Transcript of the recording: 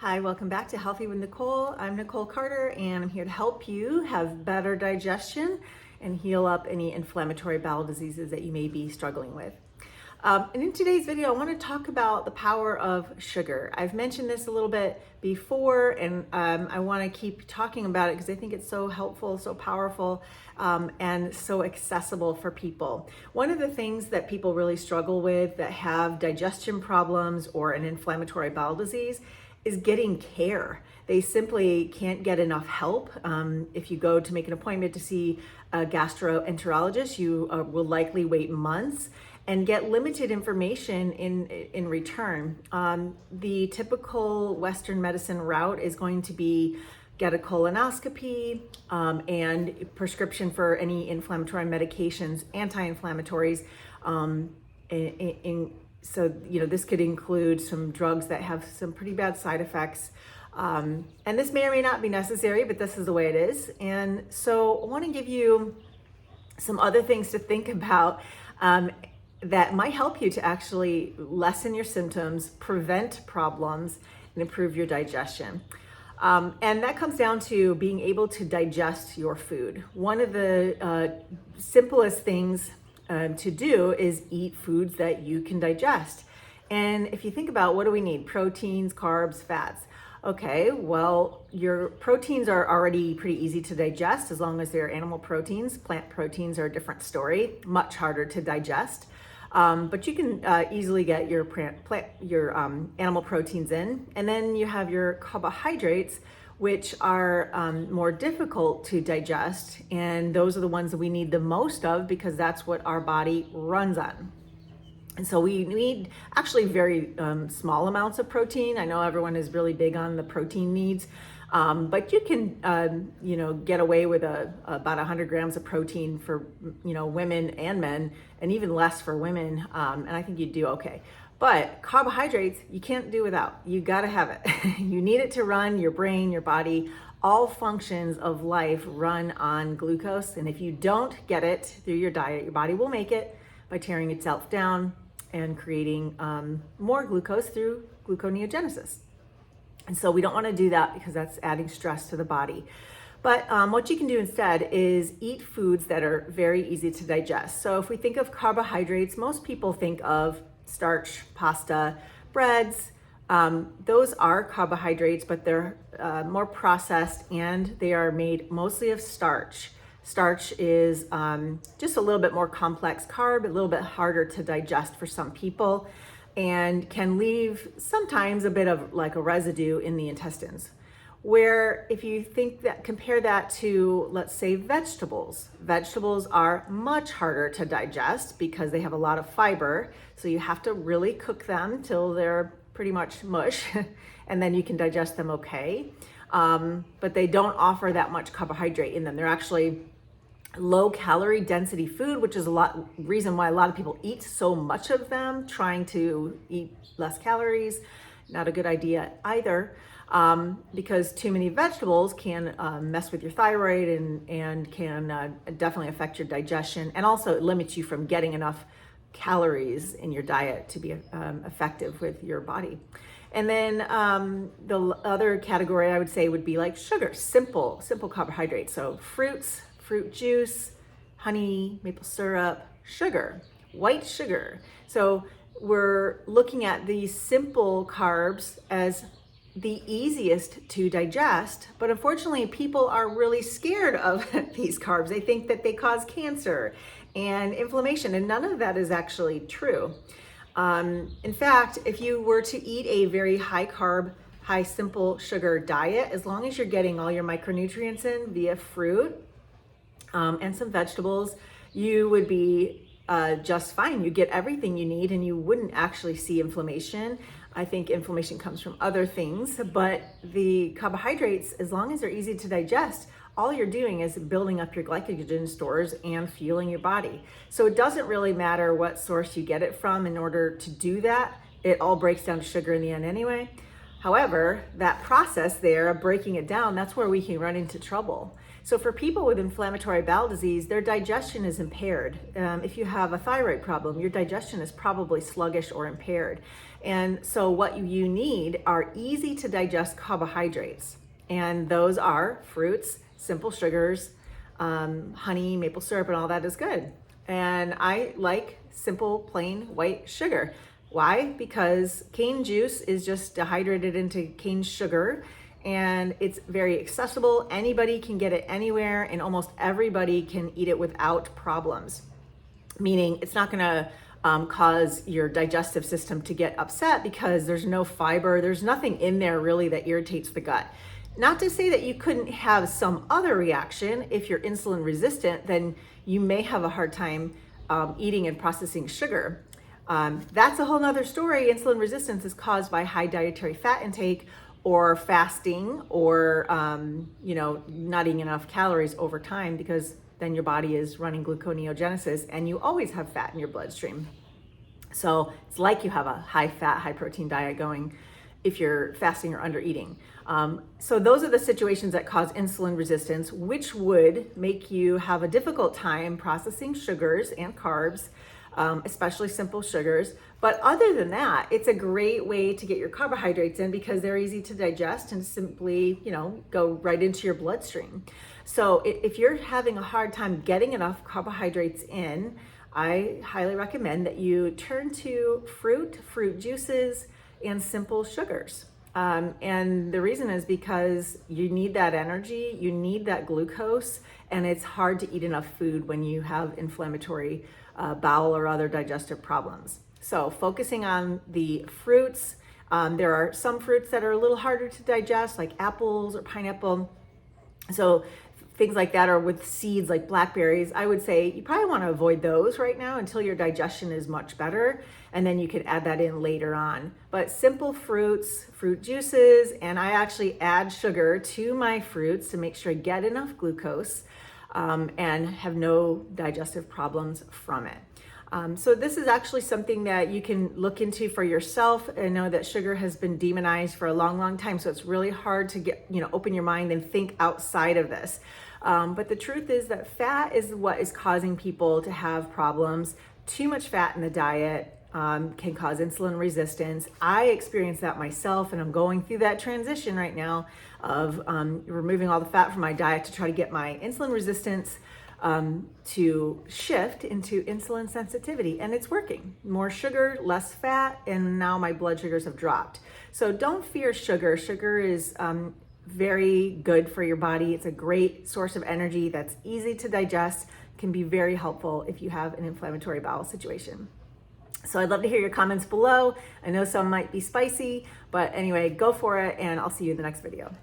Hi, welcome back to Healthy with Nicole. I'm Nicole Carter, and I'm here to help you have better digestion and heal up any inflammatory bowel diseases that you may be struggling with. And in today's video, I want to talk about the power of sugar. I've mentioned this a little bit before, and I want to keep talking about it because I think it's so helpful, so powerful, and so accessible for people. One of the things that people really struggle with that have digestion problems or an inflammatory bowel disease is getting care. They simply can't get enough help. If you go to make an appointment to see a gastroenterologist, you will likely wait months and get limited information in return. The typical Western medicine route is going to be get a colonoscopy and prescription for any inflammatory medications, anti-inflammatories, so, this could include some drugs that have some pretty bad side effects. And this may or may not be necessary, but this is the way it is. And so I want to give you some other things to think about that might help you to actually lessen your symptoms, prevent problems, and improve your digestion. And that comes down to being able to digest your food. One of the simplest things to do is eat foods that you can digest. And if you think about what do we need? Proteins, carbs, fats. Okay, well, your proteins are already pretty easy to digest as long as they're animal proteins. Plant proteins are a different story, much harder to digest. But you can easily get your animal proteins in. And then you have your carbohydrates, which are more difficult to digest. And those are the ones that we need the most of because that's what our body runs on. And so we need actually very small amounts of protein. I know everyone is really big on the protein needs, but you can, get away with about 100 grams of protein for, women and men, and even less for women. And I think you'd do okay. But carbohydrates, you can't do without. You got to have it. You need it to run your brain, your body. All functions of life run on glucose. And if you don't get it through your diet, your body will make it by tearing itself down and creating more glucose through gluconeogenesis. And so we don't want to do that because that's adding stress to the body. But what you can do instead is eat foods that are very easy to digest. So if we think of carbohydrates, most people think of starch, pasta, breads. Those are carbohydrates, but they're more processed and they are made mostly of starch. Starch is just a little bit more complex carb, a little bit harder to digest for some people, and can leave sometimes a bit of like a residue in the intestines. Where if you compare that to, let's say, vegetables are much harder to digest because they have a lot of fiber. So you have to really cook them till they're pretty much mush and then you can digest them okay. But they don't offer that much carbohydrate in them. They're actually low calorie density food, which is reason why a lot of people eat so much of them, trying to eat less calories. Not a good idea either. Because too many vegetables can mess with your thyroid and can definitely affect your digestion, and also it limits you from getting enough calories in your diet to be effective with your body. And then the other category I would say would be like sugar, simple carbohydrates. So fruits, fruit juice, honey, maple syrup, sugar, white sugar. So we're looking at these simple carbs as the easiest to digest, but unfortunately people are really scared of these carbs. They think that they cause cancer and inflammation, and none of that is actually true. In fact, if you were to eat a very high carb, high simple sugar diet, as long as you're getting all your micronutrients in via fruit and some vegetables, you would be just fine. You get everything you need and you wouldn't actually see inflammation. I think inflammation comes from other things, but the carbohydrates, as long as they're easy to digest, all you're doing is building up your glycogen stores and fueling your body. So it doesn't really matter what source you get it from in order to do that. It all breaks down to sugar in the end anyway. However, that process there of breaking it down, that's where we can run into trouble. So for people with inflammatory bowel disease, their digestion is impaired. If you have a thyroid problem, your digestion is probably sluggish or impaired. And so what you need are easy to digest carbohydrates. And those are fruits, simple sugars, honey, maple syrup, and all that is good. And I like simple, plain white sugar. Why? Because cane juice is just dehydrated into cane sugar, and it's very accessible. Anybody can get it anywhere, and almost everybody can eat it without problems. Meaning it's not gonna cause your digestive system to get upset because there's no fiber, there's nothing in there really that irritates the gut. Not to say that you couldn't have some other reaction. If you're insulin resistant, then you may have a hard time eating and processing sugar. That's a whole nother story. Insulin resistance is caused by high dietary fat intake or fasting or, not eating enough calories over time, because then your body is running gluconeogenesis and you always have fat in your bloodstream. So it's like you have a high fat, high protein diet going if you're fasting or under eating. So those are the situations that cause insulin resistance, which would make you have a difficult time processing sugars and carbs, especially simple sugars. But other than that, it's a great way to get your carbohydrates in because they're easy to digest and simply, go right into your bloodstream. So if you're having a hard time getting enough carbohydrates in, I highly recommend that you turn to fruit juices, and simple sugars. And the reason is because you need that energy, you need that glucose, and it's hard to eat enough food when you have inflammatory bowel or other digestive problems. So focusing on the fruits, there are some fruits that are a little harder to digest, like apples or pineapple. So things like that, or with seeds like blackberries, I would say you probably want to avoid those right now until your digestion is much better, and then you can add that in later on. But simple fruits, fruit juices, and I actually add sugar to my fruits to make sure I get enough glucose and have no digestive problems from it. So this is actually something that you can look into for yourself. I know that sugar has been demonized for a long, long time, so it's really hard to get, open your mind and think outside of this. But the truth is that fat is what is causing people to have problems. Too much fat in the diet can cause insulin resistance. I experienced that myself, and I'm going through that transition right now of removing all the fat from my diet to try to get my insulin resistance to shift into insulin sensitivity, and it's working. More sugar, less fat, and now my blood sugars have dropped. So don't fear sugar. Sugar is very good for your body. It's a great source of energy that's easy to digest, can be very helpful if you have an inflammatory bowel situation. So I'd love to hear your comments below. I know some might be spicy, but anyway, go for it, and I'll see you in the next video.